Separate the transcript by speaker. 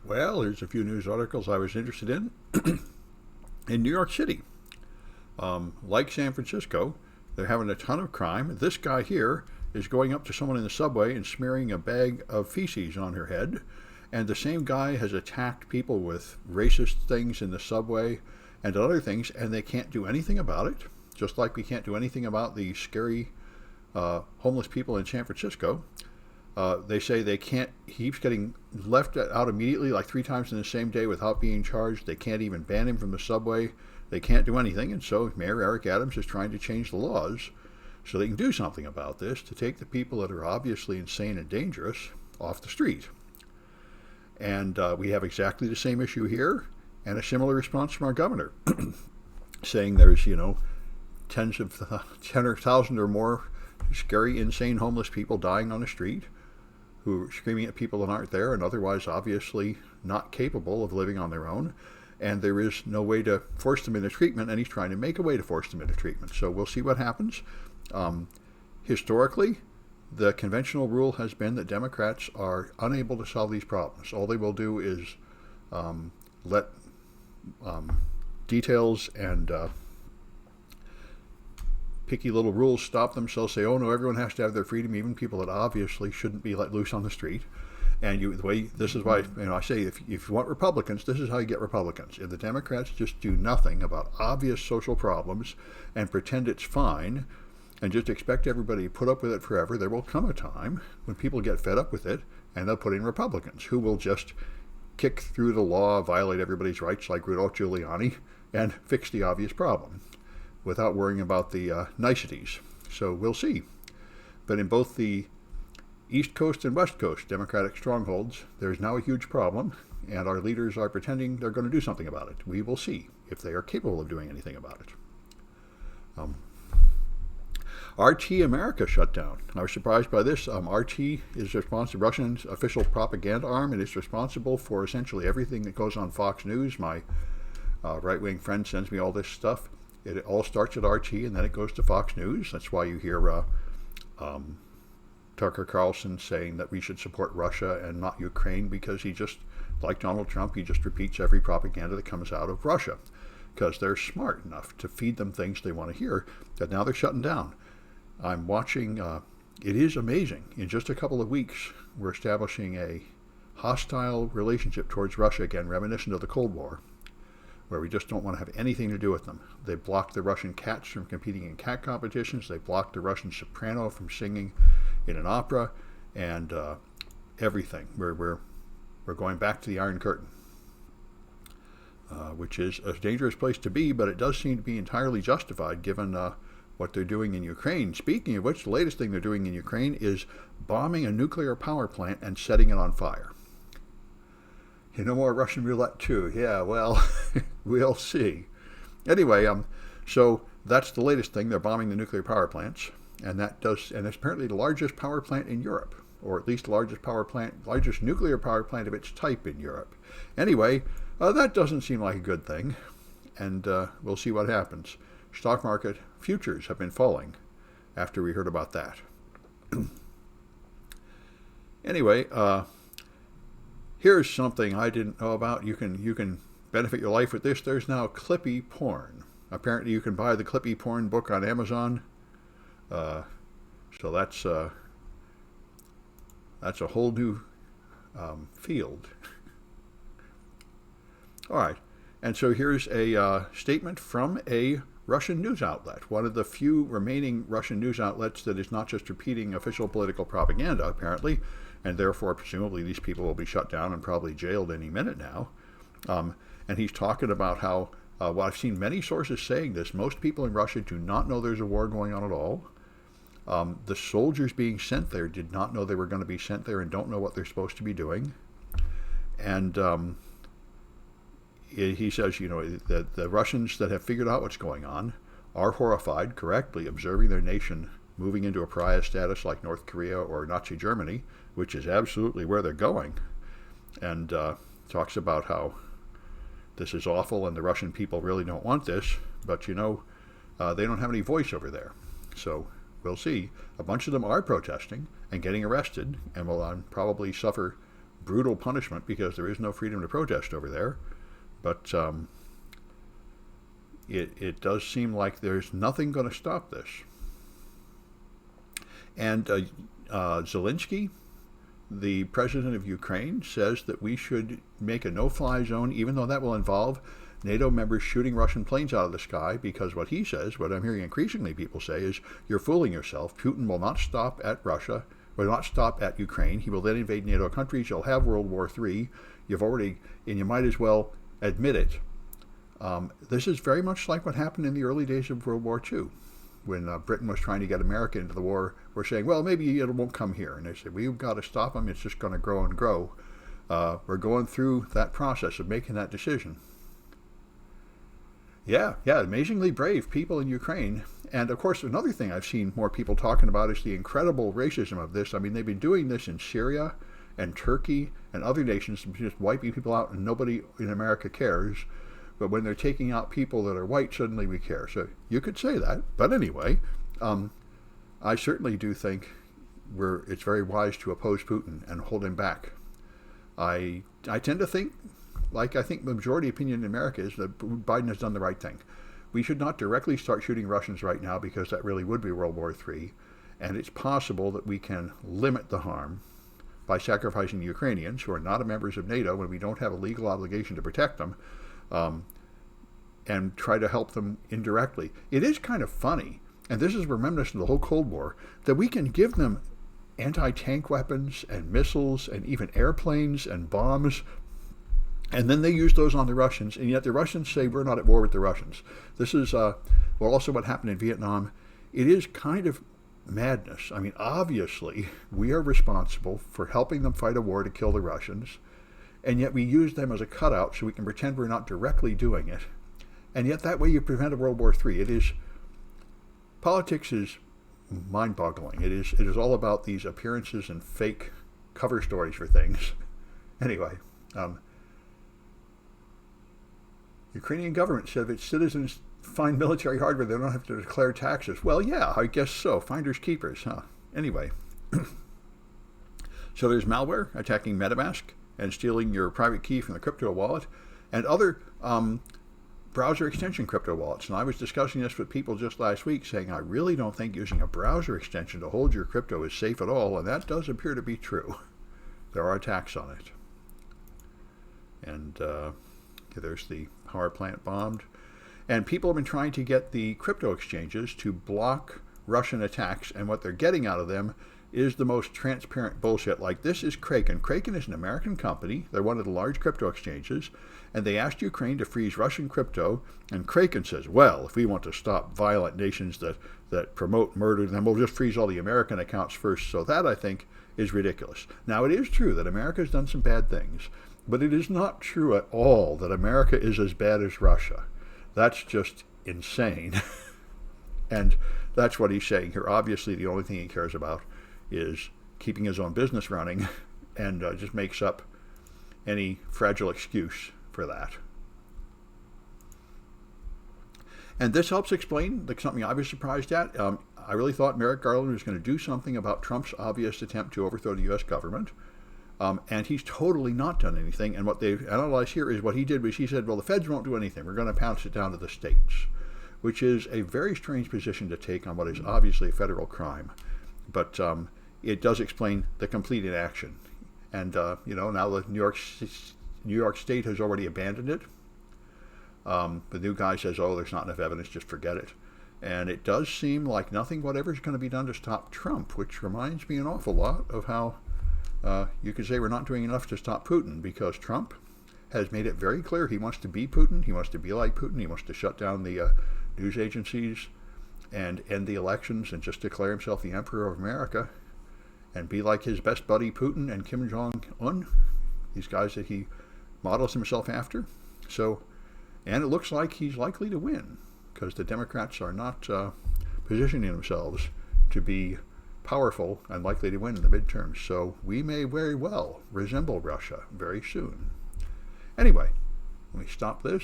Speaker 1: Well, there's a few news articles I was interested in. In New York City, like San Francisco, they're having a ton of crime. This guy here is going up to someone in the subway and smearing a bag of feces on her head. And the same guy has attacked people with racist things in the subway and other things, and they can't do anything about it. Just like we can't do anything about the scary homeless people in San Francisco. They say they can't, he keeps getting left out immediately, like 3 times in the same day without being charged. They can't even ban him from the subway. They can't do anything. And so Mayor Eric Adams is trying to change the laws so they can do something about this to take the people that are obviously insane and dangerous off the street. And we have exactly the same issue here and a similar response from our governor saying there's, 10,000 or more scary, insane homeless people dying on the street who are screaming at people that aren't there and otherwise obviously not capable of living on their own. And there is no way to force them into treatment, and he's trying to make a way to force them into treatment. So we'll see what happens. Historically, the conventional rule has been that Democrats are unable to solve these problems. All they will do is let details and picky little rules stop themselves, say, oh no, everyone has to have their freedom, even people that obviously shouldn't be let loose on the street. And this is why I say if you want Republicans, this is how you get Republicans. If the Democrats just do nothing about obvious social problems and pretend it's fine and just expect everybody to put up with it forever, there will come a time when people get fed up with it and they'll put in Republicans who will just kick through the law, violate everybody's rights like Rudolph Giuliani, and fix the obvious problem without worrying about the niceties. So we'll see. But in both the East Coast and West Coast Democratic strongholds, there's now a huge problem, and our leaders are pretending they're going to do something about it. We will see if they are capable of doing anything about it. RT America shut down. I was surprised by this. RT is responsible, Russian's official propaganda arm, and it's responsible for essentially everything that goes on Fox News. My right-wing friend sends me all this stuff. It all starts at RT, and then it goes to Fox News. That's why you hear Tucker Carlson saying that we should support Russia and not Ukraine, because he just, like Donald Trump, he just repeats every propaganda that comes out of Russia, because they're smart enough to feed them things they want to hear, that now they're shutting down. I'm watching, it is amazing. In just a couple of weeks, we're establishing a hostile relationship towards Russia again, reminiscent of the Cold War, where we just don't want to have anything to do with them. They blocked the Russian cats from competing in cat competitions. They blocked the Russian soprano from singing in an opera, and everything. We're going back to the Iron Curtain, which is a dangerous place to be, but it does seem to be entirely justified given what they're doing in Ukraine. Speaking of which, the latest thing they're doing in Ukraine is bombing a nuclear power plant and setting it on fire. No more Russian roulette too. Yeah, well, we'll see. Anyway, so that's the latest thing. They're bombing the nuclear power plants, and it's apparently the largest power plant in Europe, or at least largest nuclear power plant of its type in Europe. Anyway, that doesn't seem like a good thing, and we'll see what happens. Stock market futures have been falling after we heard about that. Anyway, here's something I didn't know about. You can benefit your life with this. There's now Clippy porn. Apparently, you can buy the Clippy porn book on Amazon. So that's a whole new field. All right, and so here's a statement from a Russian news outlet, one of the few remaining Russian news outlets that is not just repeating official political propaganda, apparently, and therefore presumably these people will be shut down and probably jailed any minute now. And he's talking about how, well, I've seen many sources saying this, most people in Russia do not know there's a war going on at all. The soldiers being sent there did not know they were going to be sent there and don't know what they're supposed to be doing. And he says, that the Russians that have figured out what's going on are horrified, correctly, observing their nation moving into a pariah status like North Korea or Nazi Germany, which is absolutely where they're going. And talks about how this is awful and the Russian people really don't want this, but they don't have any voice over there. So we'll see. A bunch of them are protesting and getting arrested and will probably suffer brutal punishment because there is no freedom to protest over there. But it does seem like there's nothing going to stop this. And Zelensky, the president of Ukraine, says that we should make a no-fly zone, even though that will involve NATO members shooting Russian planes out of the sky, because what he says, what I'm hearing increasingly people say, is you're fooling yourself. Putin will not stop at Russia, will not stop at Ukraine. He will then invade NATO countries. You'll have World War III. You've already, and you might as well admit it. This is very much like what happened in the early days of World War II. When Britain was trying to get America into the war, we're saying, well, maybe it won't come here. And they said, we've got to stop them. It's just going to grow and grow. We're going through that process of making that decision. Yeah, amazingly brave people in Ukraine. And, of course, another thing I've seen more people talking about is the incredible racism of this. I mean, they've been doing this in Syria and Turkey and other nations, just wiping people out, and nobody in America cares. But when they're taking out people that are white, suddenly we care. So you could say that. But anyway, I certainly do think it's very wise to oppose Putin and hold him back. I tend to think, like I think the majority opinion in America is, that Biden has done the right thing. We should not directly start shooting Russians right now, because that really would be World War III. And it's possible that we can limit the harm by sacrificing the Ukrainians, who are not members of NATO, when we don't have a legal obligation to protect them, and try to help them indirectly. It is kind of funny, and this is reminiscent of the whole Cold War, that we can give them anti-tank weapons and missiles and even airplanes and bombs, and then they use those on the Russians, and yet the Russians say we're not at war with the Russians. This is also what happened in Vietnam. It is kind of madness. I mean, obviously, we are responsible for helping them fight a war to kill the Russians, and yet we use them as a cutout so we can pretend we're not directly doing it. And yet that way you prevent a World War III. Politics is mind-boggling. It is all about these appearances and fake cover stories for things. Anyway, Ukrainian government said if its citizens find military hardware, they don't have to declare taxes. Well, yeah, I guess so. Finders keepers, huh? Anyway, so there's malware attacking MetaMask and stealing your private key from the crypto wallet, and other browser extension crypto wallets. And I was discussing this with people just last week, saying I really don't think using a browser extension to hold your crypto is safe at all, and that does appear to be true. There are attacks on it. And there's the power plant bombed. And people have been trying to get the crypto exchanges to block Russian attacks, and what they're getting out of them is the most transparent bullshit. Like, this is Kraken. Kraken is an American company. They're one of the large crypto exchanges, and they asked Ukraine to freeze Russian crypto, and Kraken says, well, if we want to stop violent nations that promote murder, then we'll just freeze all the American accounts first. So that, I think, is ridiculous. Now, it is true that America has done some bad things, but it is not true at all that America is as bad as Russia. That's just insane. And that's what he's saying here. Obviously, the only thing he cares about is keeping his own business running, and just makes up any fragile excuse for that. And this helps explain something I was surprised at. I really thought Merrick Garland was going to do something about Trump's obvious attempt to overthrow the U.S. government, and he's totally not done anything. And what they've analyzed here is what he did was he said, well, the feds won't do anything. We're going to pounce it down to the states, which is a very strange position to take on what is obviously a federal crime. But it does explain the complete inaction. And, now the New York State has already abandoned it. The new guy says, oh, there's not enough evidence, just forget it. And it does seem like nothing whatever is going to be done to stop Trump, which reminds me an awful lot of how you could say we're not doing enough to stop Putin, because Trump has made it very clear he wants to be Putin, he wants to be like Putin, he wants to shut down the news agencies and end the elections and just declare himself the Emperor of America and be like his best buddy Putin and Kim Jong-un, these guys that he models himself after. So, and it looks like he's likely to win, because the Democrats are not positioning themselves to be powerful and likely to win in the midterms. So we may very well resemble Russia very soon. Anyway, let me stop this.